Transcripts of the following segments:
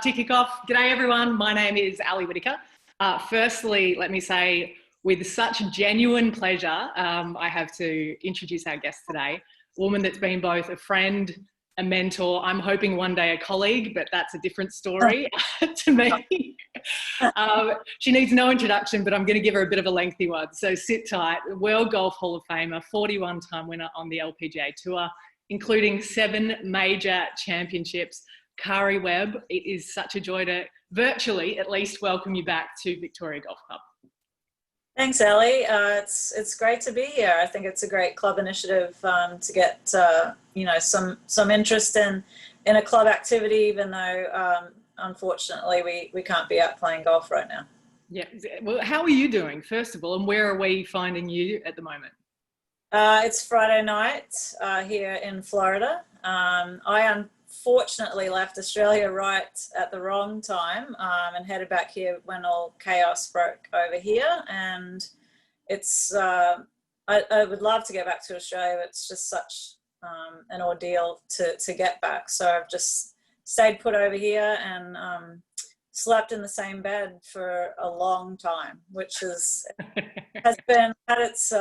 to kick off, g'day everyone, my name is Ali Whitaker. Firstly, let me say with such genuine pleasure, I have to introduce our guest today, a woman that's been both a friend, a mentor, I'm hoping one day a colleague, but that's a different story to me. She needs no introduction, but I'm going to give her a bit of a lengthy one, so sit tight. World Golf Hall of Famer, 41-time winner on the LPGA Tour, including 7 major championships. Karrie Webb, it is such a joy to virtually at least welcome you back to Victoria Golf Club. Thanks, Ali. It's great to be here. I think it's a great club initiative to get some interest in a club activity, even though unfortunately we can't be out playing golf right now. Yeah. Well, how are you doing, first of all, and where are we finding you at the moment? It's Friday night here in Florida. I unfortunately left Australia right at the wrong time and headed back here when all chaos broke over here. And it's I would love to get back to Australia, but it's just such an ordeal to get back. So I've just stayed put over here and slept in the same bed for a long time, which has had its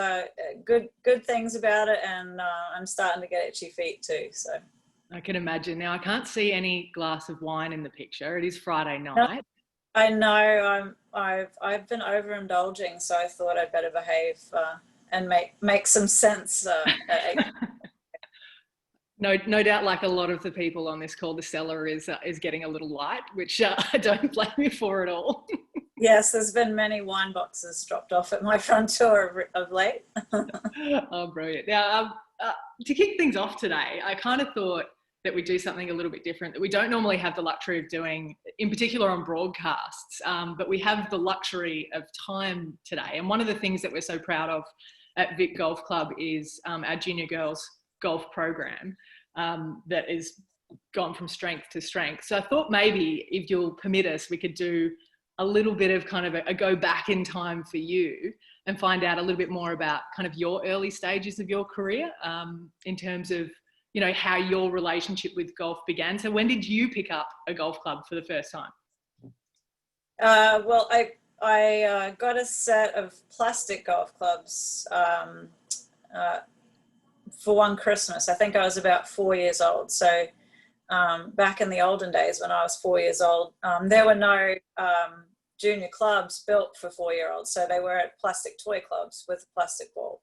good things about it, and I'm starting to get itchy feet too. So I can imagine. Now I can't see any glass of wine in the picture. It is Friday night. I know. I've been overindulging, so I thought I'd better behave and make some sense. No doubt, like a lot of the people on this call, the cellar is getting a little light, which I don't blame you for at all. Yes, there's been many wine boxes dropped off at my front door of late. Oh, brilliant. Now, to kick things off today, I kind of thought that we do something a little bit different that we don't normally have the luxury of doing, in particular on broadcasts, but we have the luxury of time today. And one of the things that we're so proud of at Vic Golf Club is our junior girls golf program that is gone from strength to strength. So I thought maybe, if you'll permit us, we could do a little bit of kind of a go back in time for you and find out a little bit more about kind of your early stages of your career in terms of, you know, how your relationship with golf began. So when did you pick up a golf club for the first time? Well, I got a set of plastic golf clubs for one Christmas. I think I was about 4 years old. So back in the olden days when I was 4 years old, there were no junior clubs built for 4-year-olds. So they were plastic toy clubs with a plastic ball.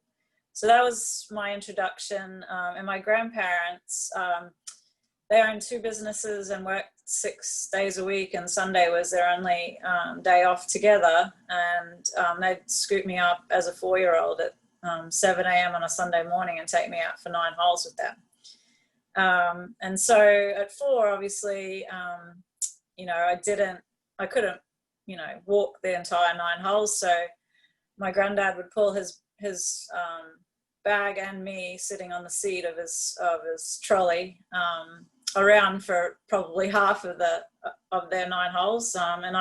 So that was my introduction. And my grandparents, they owned 2 businesses and worked 6 days a week, and Sunday was their only day off together. And they'd scoop me up as a 4-year-old at 7 a.m. on a Sunday morning and take me out for 9 holes with them. And so at 4, obviously, I couldn't, walk the entire 9 holes. So my granddad would pull his bag and me sitting on the seat of his trolley around for probably half of their 9 holes. And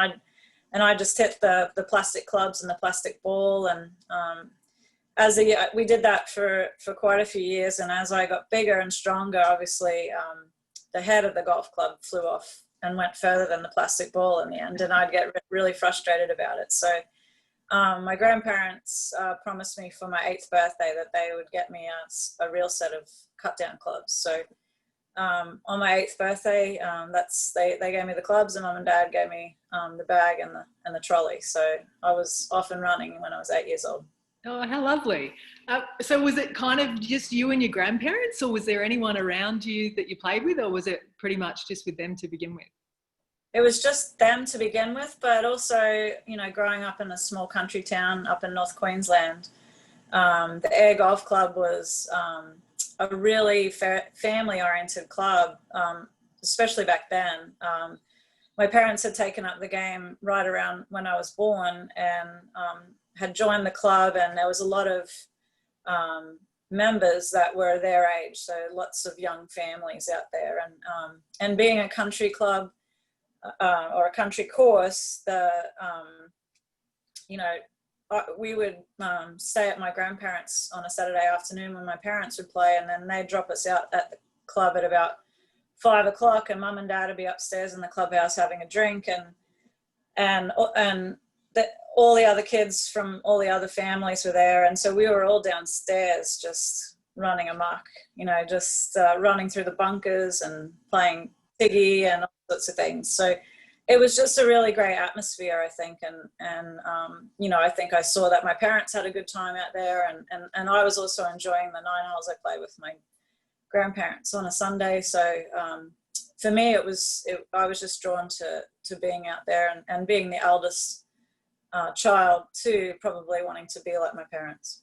I just hit the plastic clubs and the plastic ball, and we did that for quite a few years. And as I got bigger and stronger, obviously, the head of the golf club flew off and went further than the plastic ball in the end. And I'd get really frustrated about it. So my grandparents promised me for my 8th birthday that they would get me a real set of cut down clubs. So on my 8th birthday, they gave me the clubs, and Mum and Dad gave me the bag and the trolley. So I was off and running when I was 8 years old. Oh, how lovely. So was it kind of just you and your grandparents, or was there anyone around you that you played with, or was it pretty much just with them to begin with? It was just them to begin with, but also, growing up in a small country town up in North Queensland, the Air Golf Club was a really family-oriented club, especially back then. My parents had taken up the game right around when I was born, and had joined the club, and there was a lot of members that were their age, so lots of young families out there. And being a country club or a country course, we would stay at my grandparents' on a Saturday afternoon when my parents would play, and then they'd drop us out at the club at about 5 o'clock, and mum and dad would be upstairs in the clubhouse having a drink, and all the other kids from all the other families were there, and so we were all downstairs just running amok, just running through the bunkers and playing tiggy and all sorts of things. So it was just a really great atmosphere, I think, and I think I saw that my parents had a good time out there, and I was also enjoying the 9 holes I played with my grandparents on a Sunday. So for me, I was just drawn to being out there, and being the eldest child too, probably wanting to be like my parents.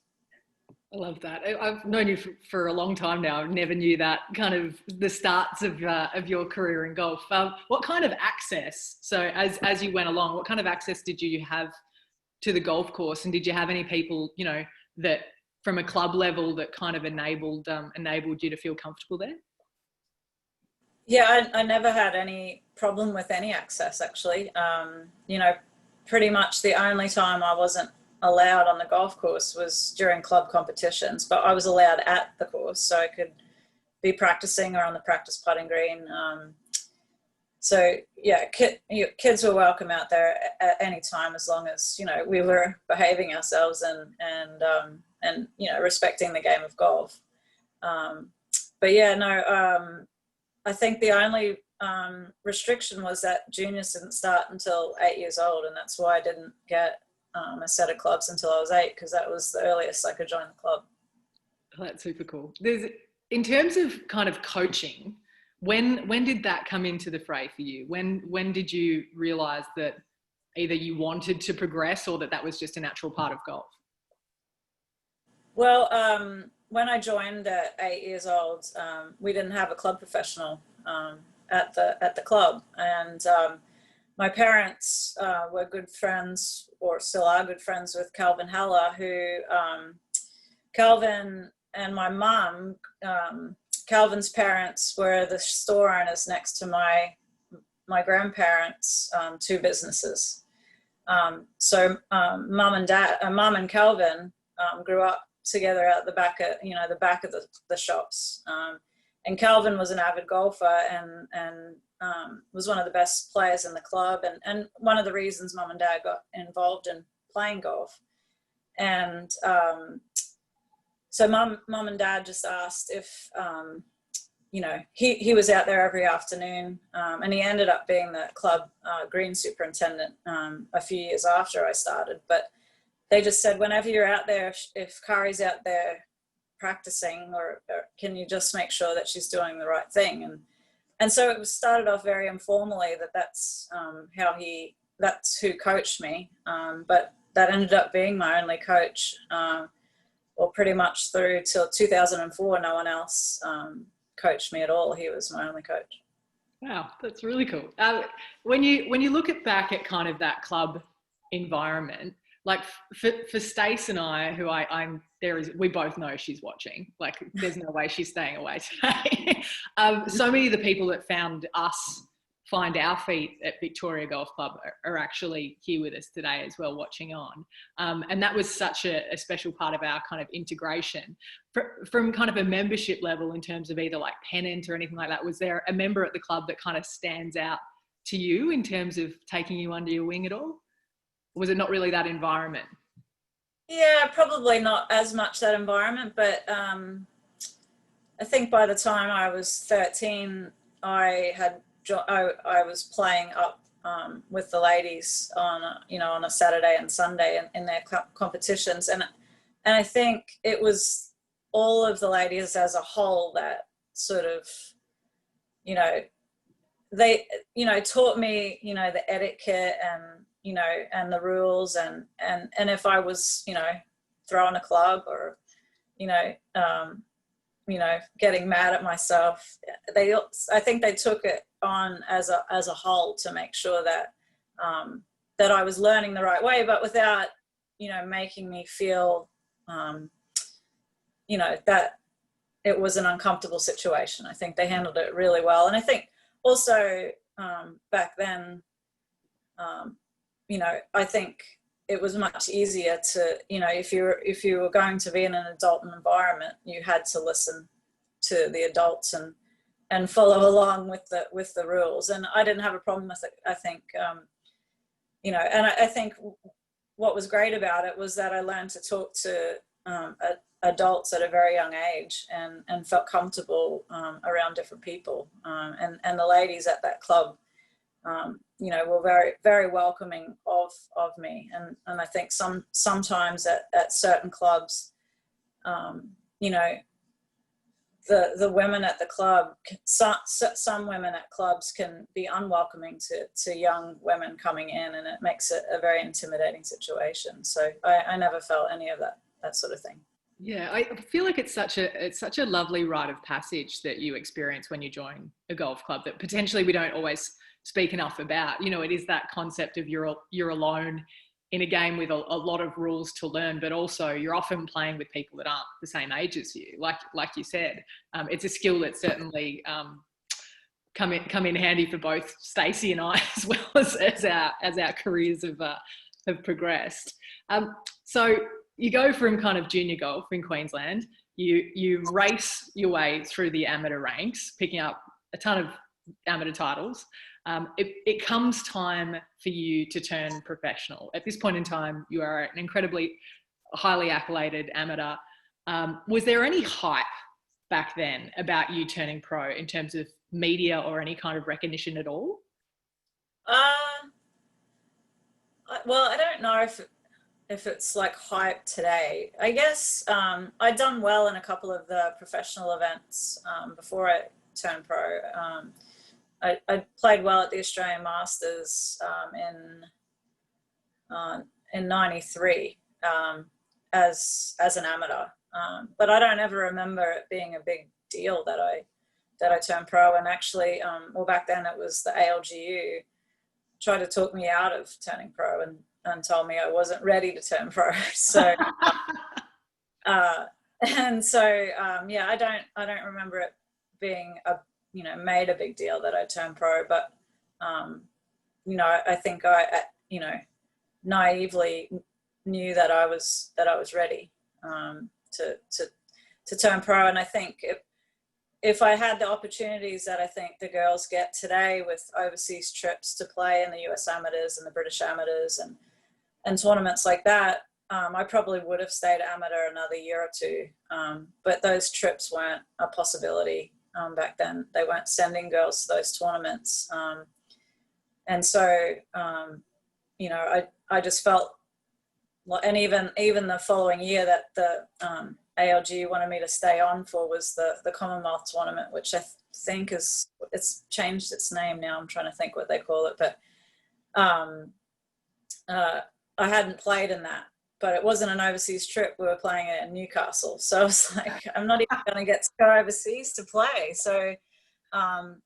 I love that. I've known you for a long time now. I never knew that kind of the starts of your career in golf. What kind of access, so as you went along, what kind of access did you have to the golf course? And did you have any people, that from a club level that kind of enabled you to feel comfortable there? Yeah, I never had any problem with any access, actually. Pretty much the only time I wasn't allowed on the golf course was during club competitions, but I was allowed at the course, so I could be practicing or on the practice putting green. So yeah, kids were welcome out there at any time, as long as we were behaving ourselves and respecting the game of golf. But yeah, no, I think the only restriction was that juniors didn't start until 8 years old, and that's why I didn't get a set of clubs until I was 8, because that was the earliest I could join the club. Oh, that's super cool. In terms of kind of coaching, when did that come into the fray for you? When did you realise that either you wanted to progress or that was just a natural part of golf? Well, when I joined at 8 years old, we didn't have a club professional at the club, and my parents were good friends, or still are good friends, with Calvin Haller, who Calvin and my mum, Calvin's parents were the store owners next to my grandparents' 2 businesses. So mum and Calvin grew up together out the back of the shops. And Calvin was an avid golfer and was one of the best players in the club, and one of the reasons mum and dad got involved in playing golf. And so mum and dad just asked if he was out there every afternoon, and he ended up being the club green superintendent a few years after I started. But they just said, whenever you're out there, if Karrie's out there practicing, or can you just make sure that she's doing the right thing? And so it started off very informally, that's who coached me. But that ended up being my only coach, or pretty much through till 2004. No one else coached me at all. He was my only coach. Wow, that's really cool. When you look back at kind of that club environment, like for Stace and I, who we both know she's watching. Like, there's no way she's staying away today. So many of the people that find our feet at Victoria Golf Club are actually here with us today as well, watching on. And that was such a special part of our kind of integration. From kind of a membership level, in terms of either like pennant or anything like that, was there a member at the club that kind of stands out to you in terms of taking you under your wing at all? Or was it not really that environment? Yeah, probably not as much that environment, but I think by the time I was 13, I was playing up with the ladies on a Saturday and Sunday in their competitions, and I think it was all of the ladies as a whole that sort of they taught me the etiquette and the rules, and if I was throwing a club or getting mad at myself, I think they took it on as a whole to make sure that that I was learning the right way, but without making me feel that it was an uncomfortable situation. I think they handled it really well, and I think also back then I think it was much easier to, if you were going to be in an adult environment, you had to listen to the adults, and and follow along with the rules. And I didn't have a problem with it. I think, you know, and I think what was great about it was that I learned to talk to adults at a very young age, and felt comfortable around different people. And the ladies at that club, you know, were very, very welcoming of me. And I think sometimes at certain clubs, you know, the women at the club, some women at clubs can be unwelcoming to young women coming in, and it makes it a very intimidating situation. So I never felt any of that sort of thing. Yeah, I feel like it's such a lovely rite of passage that you experience when you join a golf club that potentially we don't always speak enough about. You know, it is that concept of you're alone in a game with a lot of rules to learn, but also you're often playing with people that aren't the same age as you. Like you said, it's a skill that certainly come in handy for both Stacey and I, as well as our careers have progressed. So you go from kind of junior golf in Queensland, you race your way through the amateur ranks, picking up a ton of amateur titles. It comes time for you to turn professional. At this point in time, you are an incredibly highly accoladed amateur. Was there any hype back then about you turning pro in terms of media or any kind of recognition at all? Well, I don't know if it's like hype today. I guess I'd done well in a couple of the professional events before I turned pro. I played well at the Australian Masters in '93 as an amateur, but I don't ever remember it being a big deal that I turned pro. And actually, well, back then it was the ALGU tried to talk me out of turning pro and told me I wasn't ready to turn pro. So and so yeah, I don't remember it being made a big deal that I turned pro, but you know, I think I naively knew that I was ready to turn pro. And I think if I had the opportunities that I think the girls get today with overseas trips to play in the US amateurs and the British amateurs and tournaments like that, I probably would have stayed amateur another year or two. But those trips weren't a possibility back then. They weren't sending girls to those tournaments. And so, you know, I just felt, and even the following year that the ALG wanted me to stay on for was the Commonwealth tournament, which I think it's changed its name now. I'm trying to think what they call it, but I hadn't played in that, but it wasn't an overseas trip. We were playing it in Newcastle. So I was like, I'm not even going to get to go overseas to play. So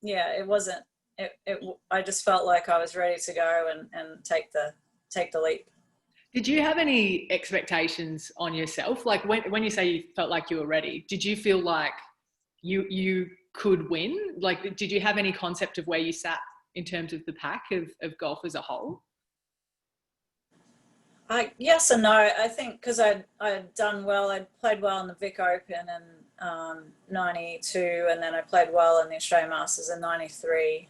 yeah, it wasn't, I just felt like I was ready to go and take the leap. Did you have any expectations on yourself? Like when you say you felt like you were ready, did you feel like you could win? Like, did you have any concept of where you sat in terms of the pack of golf as a whole? Yes and no. I think because I'd done well, I'd played well in the Vic Open in '92, and then I played well in the Australian Masters in '93.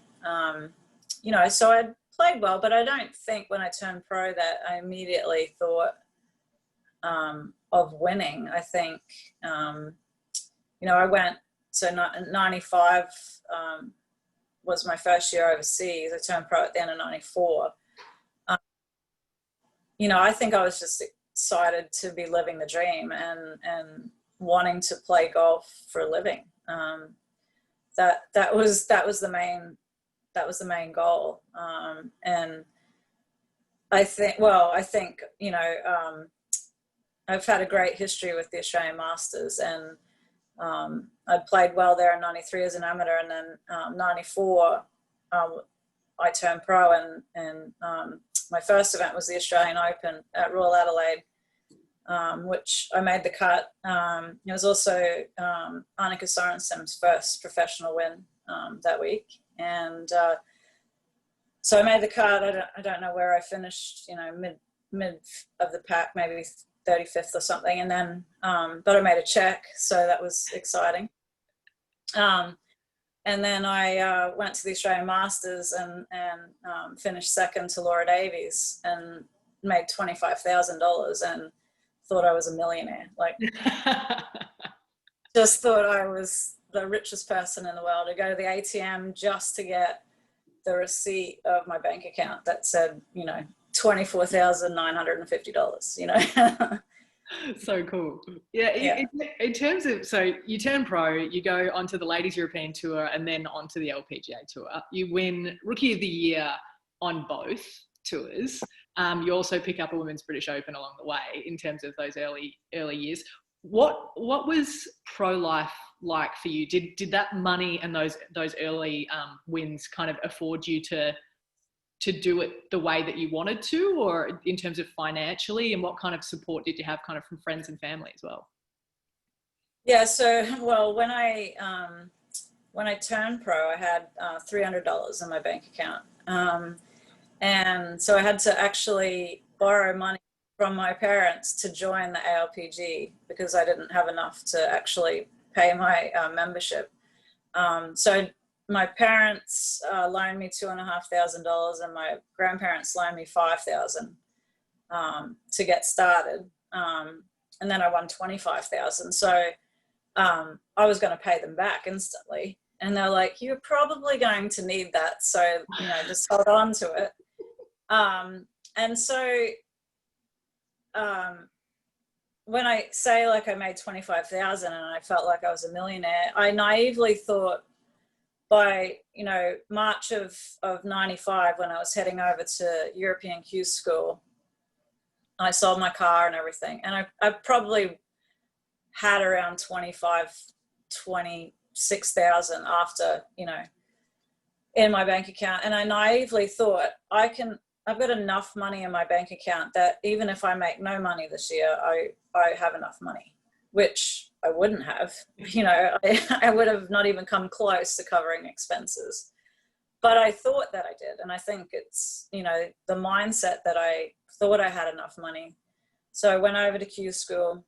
You know, so I'd played well, but I don't think when I turned pro that I immediately thought of winning. I think, you know, I went, so 95 was my first year overseas. I turned pro at the end of '94. You know, I think I was just excited to be living the dream and wanting to play golf for a living. That was the main goal. And I think, you know, I've had a great history with the Australian Masters, and I played well there in '93 as an amateur, and then '94 I turned pro, and my first event was the Australian Open at Royal Adelaide, which I made the cut. It was also Annika Sorensen's first professional win that week, and so I made the cut. I don't know where I finished, you know, mid of the pack, maybe 35th or something, and then but I made a check, so that was exciting. And then I went to the Australian Masters and finished second to Laura Davies and made $25,000 and thought I was a millionaire. Like, just thought I was the richest person in the world. To go to the ATM just to get the receipt of my bank account that said, you know, $24,950, you know. So cool. Yeah, Yeah. in terms of, so you turn pro, you go onto the Ladies European Tour and then onto the LPGA Tour. You win Rookie of the Year on both tours. You also pick up a Women's British Open along the way in terms of those early years. What was pro life like for you? Did that money and those early wins kind of afford you to do it the way that you wanted to, or in terms of financially, and what kind of support did you have kind of from friends and family as well? Yeah, so, well, when I turned pro, I had $300 in my bank account. And so I had to actually borrow money from my parents to join the ALPG because I didn't have enough to actually pay my membership. So my parents loaned me $2,500 and my grandparents loaned me $5,000 to get started. And then I won $25,000. So I was going to pay them back instantly. And they're like, you're probably going to need that. So, you know, just hold on to it. And so when I say like I made $25,000 and I felt like I was a millionaire, I naively thought by, you know, March of 95, when I was heading over to European Q school, I sold my car and everything. And I probably had around 26,000 after, you know, in my bank account. And I naively thought I've got enough money in my bank account that even if I make no money this year, I have enough money, which I wouldn't have, you know, I would have not even come close to covering expenses. But I thought that I did. And I think it's, you know, the mindset that I thought I had enough money. So I went over to Q school,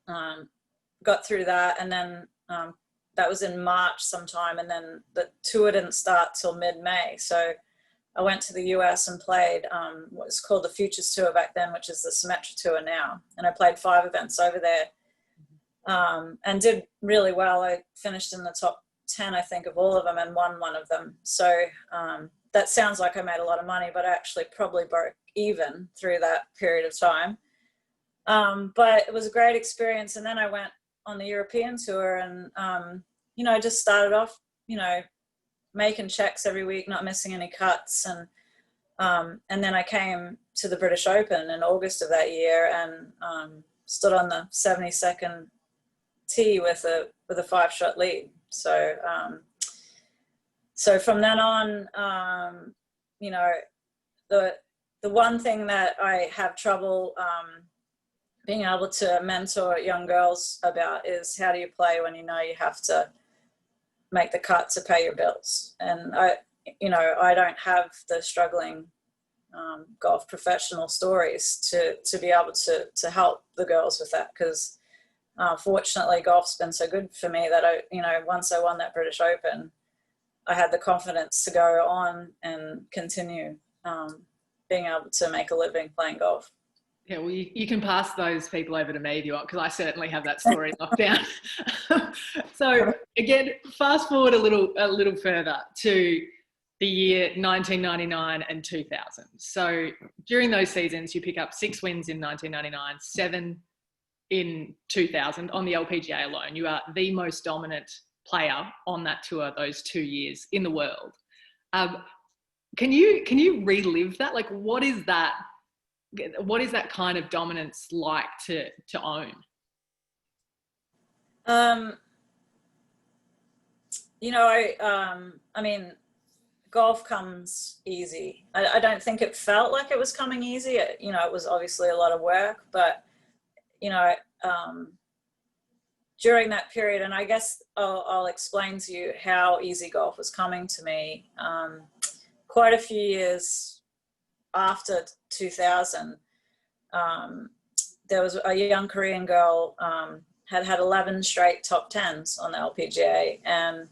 got through that. And then that was in March sometime. And then the tour didn't start till mid-May. So I went to the US and played what was called the Futures Tour back then, which is the Symetra Tour now. And I played 5 events over there and did really well. I finished in the top 10, I think, of all of them and won one of them. So that sounds like I made a lot of money, but I actually probably broke even through that period of time. But it was a great experience. And then I went on the European Tour and, you know, I just started off, you know, making checks every week, not missing any cuts. And then I came to the British Open in August of that year and stood on the 72nd tee with a 5-shot lead. So, so from then on, you know, the one thing that I have trouble being able to mentor young girls about is how do you play when you know you have to make the cut to pay your bills. And I don't have the struggling golf professional stories to be able to help the girls with that, because fortunately golf's been so good for me that I, you know, once I won that British Open, I had the confidence to go on and continue being able to make a living playing golf. Yeah, well, you can pass those people over to me if you want, because I certainly have that story locked down. So again, fast forward a little further to the year 1999 and 2000. So during those seasons, you pick up 6 wins in 1999, 7 in 2000 on the LPGA alone. You are the most dominant player on that tour those 2 years in the world. Can you relive that? Like, what is that kind of dominance like to own? You know, I mean, golf comes easy. I don't think it felt like it was coming easy. You know, it was obviously a lot of work, but, you know, during that period, and I guess I'll explain to you how easy golf was coming to me. Quite a few years after 2000, there was a young Korean girl had 11 straight top 10s on the LPGA, and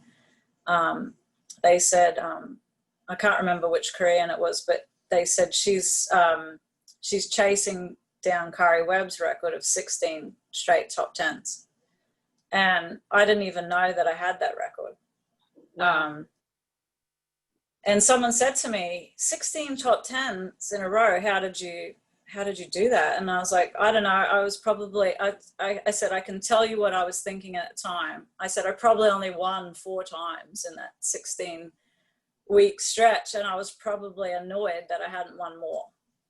they said, I can't remember which Korean it was, but they said she's chasing down Karrie Webb's record of 16 straight top tens. And I didn't even know that I had that record. Wow. And someone said to me, 16 top tens in a row, how did you do that? And I was like, I don't know. I was probably, I said, I can tell you what I was thinking at the time. I said, I probably only won 4 times in that 16-week stretch. And I was probably annoyed that I hadn't won more,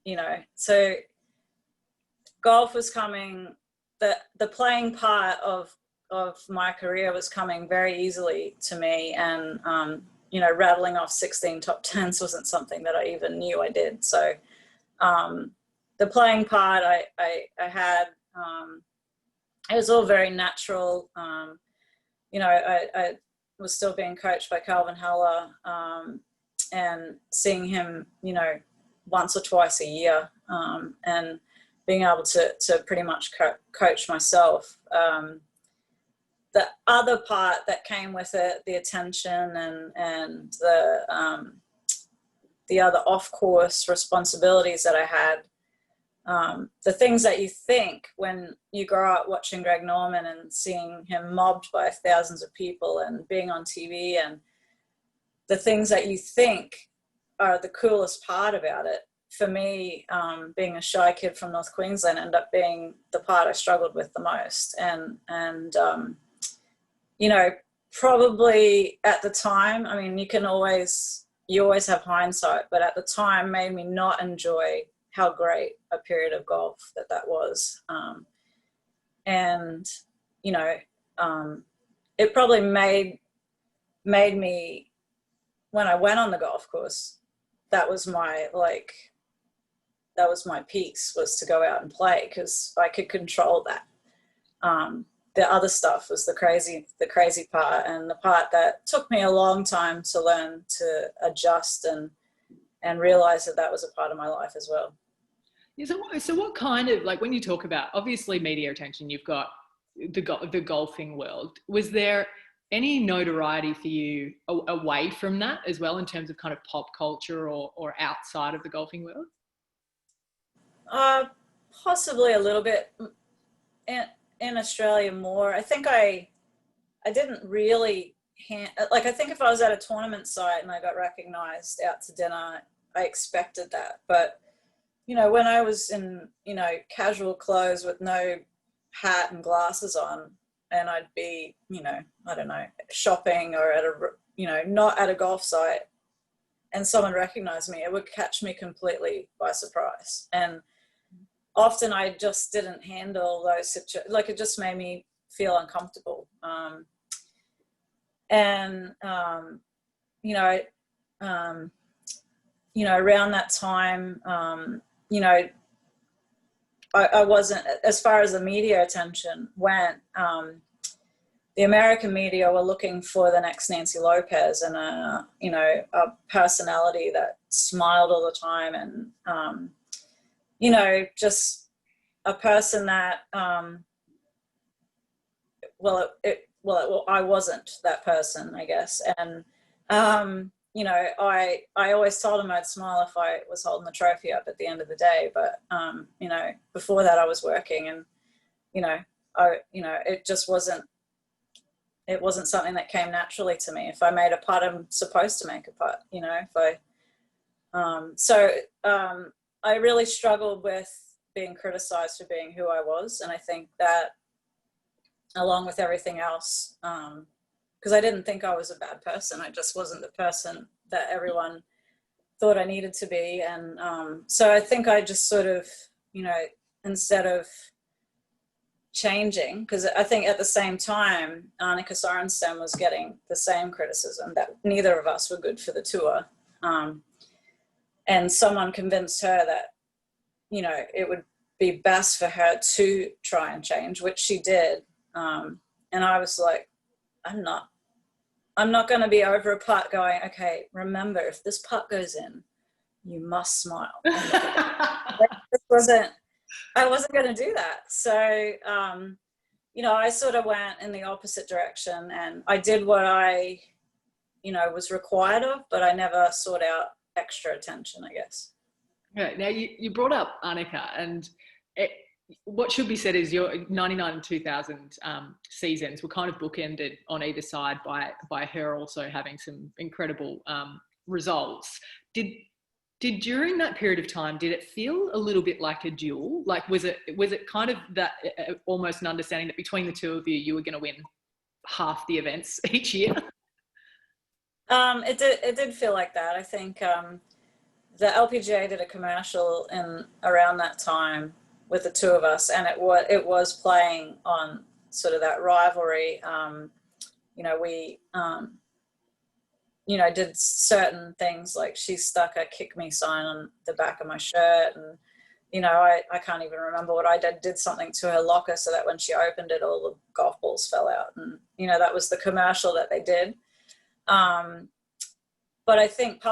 you know? So golf was coming, the playing part of my career was coming very easily to me. And, you know, rattling off 16 top tens wasn't something that I even knew I did. So, the playing part I had, it was all very natural. You know, I was still being coached by Calvin Heller, and seeing him, you know, once or twice a year, and being able to pretty much coach myself. The other part that came with it, the attention and the other off-course responsibilities that I had, the things that you think when you grow up watching Greg Norman and seeing him mobbed by thousands of people and being on TV, and the things that you think are the coolest part about it, for me, being a shy kid from North Queensland, ended up being the part I struggled with the most. And you know, probably at the time, I mean, you always have hindsight, but at the time made me not enjoy how great a period of golf that was. And, you know, it probably made me, when I went on the golf course, that was my piece, was to go out and play, because I could control that. The other stuff was the crazy part, and the part that took me a long time to learn to adjust and realize that was a part of my life as well. Yeah, so what kind of, like, when you talk about, obviously, media attention, you've got the golfing world. Was there any notoriety for you away from that as well, in terms of kind of pop culture or outside of the golfing world? Possibly a little bit. In Australia more. I think I didn't really I think if I was at a tournament site and I got recognized out to dinner, I expected that. But, you know, when I was in, you know, casual clothes with no hat and glasses on, and I'd be, you know, I don't know, shopping or at not at a golf site, and someone recognized me, it would catch me completely by surprise. And often I just didn't handle those situations. Like, it just made me feel uncomfortable. Around that time, I wasn't, as far as the media attention went, the American media were looking for the next Nancy Lopez, and a personality that smiled all the time, and just a person that, I wasn't that person, I guess. And, I always told him I'd smile if I was holding the trophy up at the end of the day. But, before that I was working, and, it just wasn't something that came naturally to me. If I made a putt, I'm supposed to make a putt, I really struggled with being criticized for being who I was. And I think that, along with everything else, because I didn't think I was a bad person. I just wasn't the person that everyone thought I needed to be. And so I think I just sort of, instead of changing, because I think at the same time, Annika Sorenstam was getting the same criticism, that neither of us were good for the tour. And someone convinced her that, it would be best for her to try and change, which she did. And I was like, I'm not going to be over a putt going, okay, remember, if this putt goes in, you must smile. I wasn't going to do that. So, I sort of went in the opposite direction, and I did what I was required of, but I never sought out extra attention, I guess. Yeah. Now you brought up Annika, and what should be said is your 99 and 2000 seasons were kind of bookended on either side by her also having some incredible results. Did during that period of time, did it feel a little bit like a duel? Like, was it kind of that almost an understanding that between the two of you were going to win half the events each year? It did feel like that. I think the LPGA did a commercial in around that time with the two of us, and it was playing on sort of that rivalry. We did certain things, like she stuck a "kick me" sign on the back of my shirt, and I can't even remember what I did something to her locker so that when she opened it, all the golf balls fell out, and that was the commercial that they did. But I think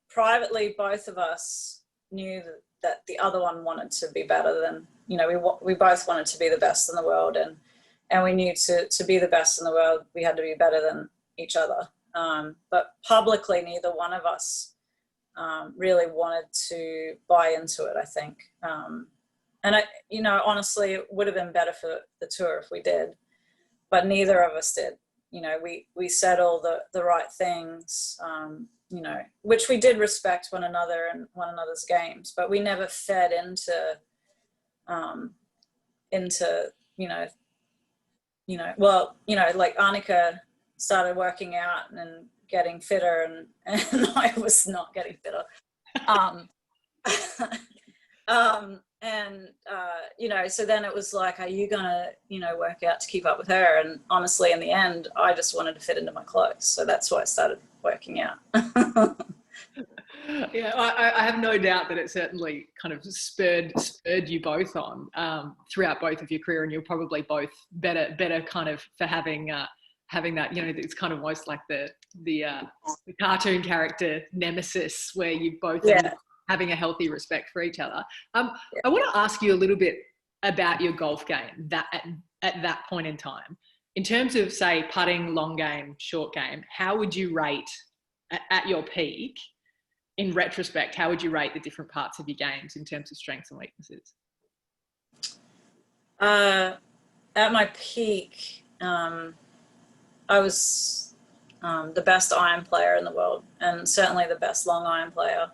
privately, both of us knew that the other one wanted to be better than, we both wanted to be the best in the world, and we knew to be the best in the world, we had to be better than each other. But publicly, neither one of us really wanted to buy into it, I think. And honestly, it would have been better for the tour if we did, but neither of us did. We said all the right things, which we did respect one another and one another's games, but we never fed into like Annika started working out and getting fitter, and I was not getting fitter. So then it was like, are you gonna, work out to keep up with her? And honestly, in the end, I just wanted to fit into my clothes. So that's why I started working out. Yeah, I have no doubt that it certainly kind of spurred you both on throughout both of your career, and you're probably both better kind of for having that, it's kind of almost like the cartoon character nemesis, where you both having a healthy respect for each other. I want to ask you a little bit about your golf game at that point in time. In terms of, say, putting, long game, short game, how would you rate at your peak, in retrospect, how would you rate the different parts of your games in terms of strengths and weaknesses? At my peak, I was the best iron player in the world, and certainly the best long iron player.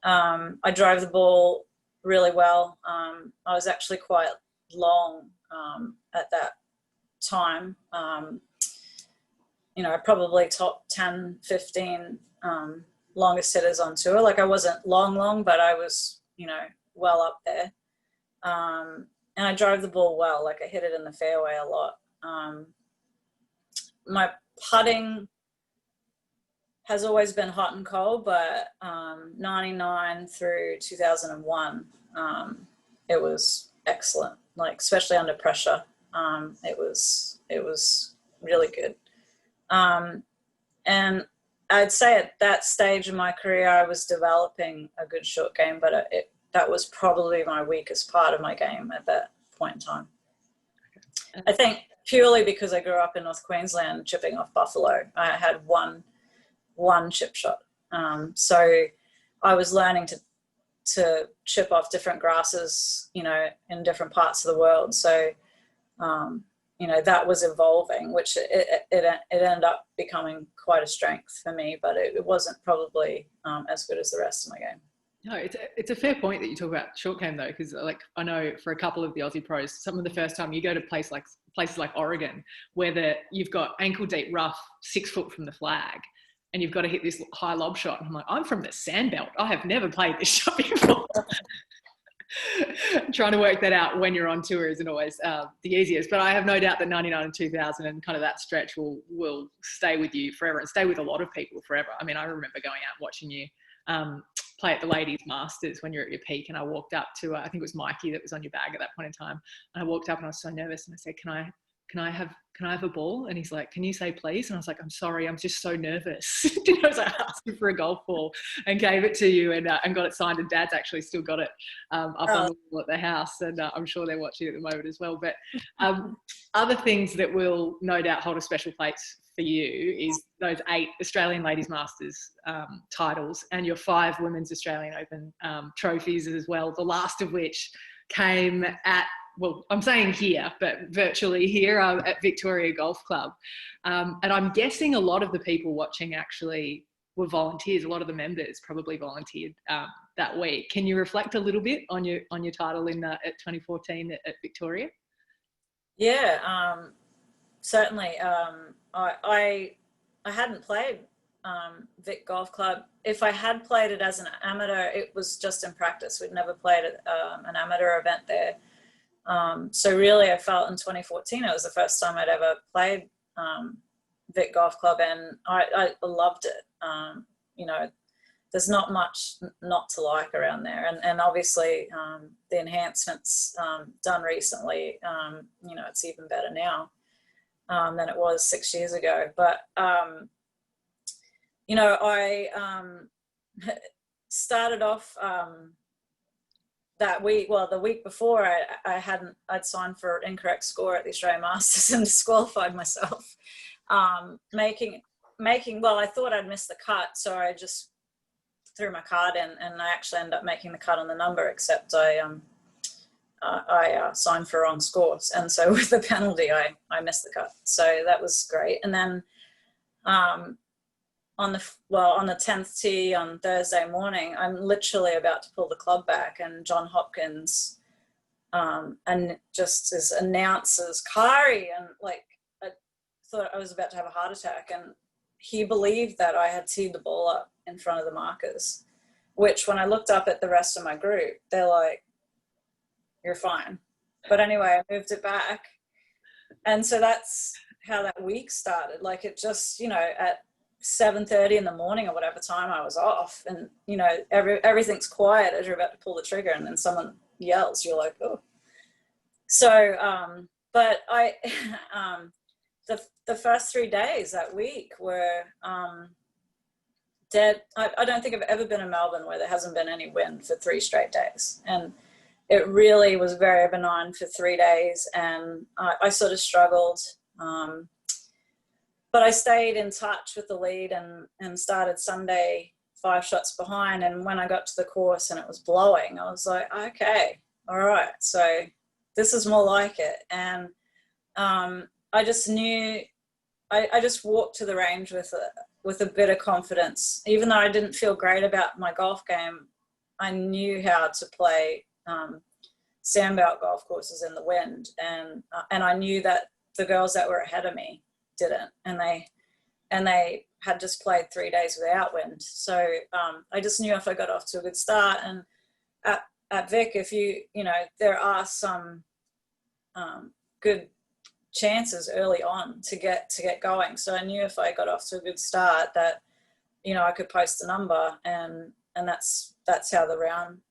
I drove the ball really well. I was actually quite long at that time. Probably top 10, 15 longest hitters on tour. Like, I wasn't long, but I was, well up there. And I drove the ball well. Like, I hit it in the fairway a lot. My putting has always been hot and cold, but 99 through 2001, it was excellent. Like, especially under pressure, it was really good. And I'd say at that stage of my career, I was developing a good short game, but that was probably my weakest part of my game at that point in time. I think purely because I grew up in North Queensland, chipping off Buffalo. I had one chip shot. So I was learning to chip off different grasses, in different parts of the world. So, that was evolving, which it ended up becoming quite a strength for me, but it wasn't probably as good as the rest of my game. No, it's a fair point that you talk about short game, though, because like I know for a couple of the Aussie pros, some of the first time you go to places like Oregon, where you've got ankle deep rough 6 foot from the flag, and you've got to hit this high lob shot. And I'm like, I'm from the sandbelt. I have never played this shot before. Trying to work that out when you're on tour isn't always the easiest, but I have no doubt that 99 and 2000 and kind of that stretch will stay with you forever, and stay with a lot of people forever. I mean, I remember going out and watching you play at the Ladies Masters when you're at your peak, and I walked up to I think it was Mikey that was on your bag at that point in time, and I walked up and I was so nervous, and I said, can I have a ball? And he's like, can you say please? And I was like, I'm sorry, I'm just so nervous. I was like asking for a golf ball, and gave it to you, and got it signed. And Dad's actually still got it up on the wall at the house, and I'm sure they're watching at the moment as well. But other things that will no doubt hold a special place for you is those 8 Australian Ladies Masters titles and your 5 Women's Australian Open trophies as well, the last of which came at, well, I'm saying here, but virtually here at Victoria Golf Club. And I'm guessing a lot of the people watching actually were volunteers. A lot of the members probably volunteered that week. Can you reflect a little bit on your title in at 2014 at Victoria? Yeah, certainly. I hadn't played Vic Golf Club. If I had played it as an amateur, it was just in practice. We'd never played an amateur event there. So really, I felt in 2014 it was the first time I'd ever played Vic Golf Club, and I loved it. You know, there's not much not to like around there, and obviously the enhancements done recently, you know, it's even better now than it was 6 years ago. But you know, I started off that week, well, the week before, I'd signed for an incorrect score at the Australian Masters and disqualified myself. Well, I thought I'd missed the cut, so I just threw my card in, and I actually ended up making the cut on the number, except I signed for wrong scores, and so with the penalty, I missed the cut. So that was great. And then on the 10th tee on Thursday morning, I'm literally about to pull the club back, and John Hopkins and just as announces Karrie, and like I thought I was about to have a heart attack, and he believed that I had teed the ball up in front of the markers, which when I looked up at the rest of my group, they're like, "You're fine." But anyway, I moved it back, and so that's how that week started. Like, it just, you know, at 7:30 in the morning or whatever time I was off, and you know, everything's quiet as you're about to pull the trigger, and then someone yells, you're like, oh. So but I the first 3 days that week were dead. I don't think I've ever been in Melbourne where there hasn't been any wind for 3 straight days, and it really was very benign for 3 days, and I sort of struggled. But I stayed in touch with the lead and started Sunday 5 shots behind. And when I got to the course and it was blowing, I was like, okay, all right, so this is more like it. And I just knew, I just walked to the range with a bit of confidence. Even though I didn't feel great about my golf game, I knew how to play sandbelt golf courses in the wind. And I knew that the girls that were ahead of me didn't, and they had just played 3 days without wind. So I just knew if I got off to a good start, and at Vic, if you know, there are some good chances early on to get going. So I knew if I got off to a good start that, you know, I could post a number, and that's how the round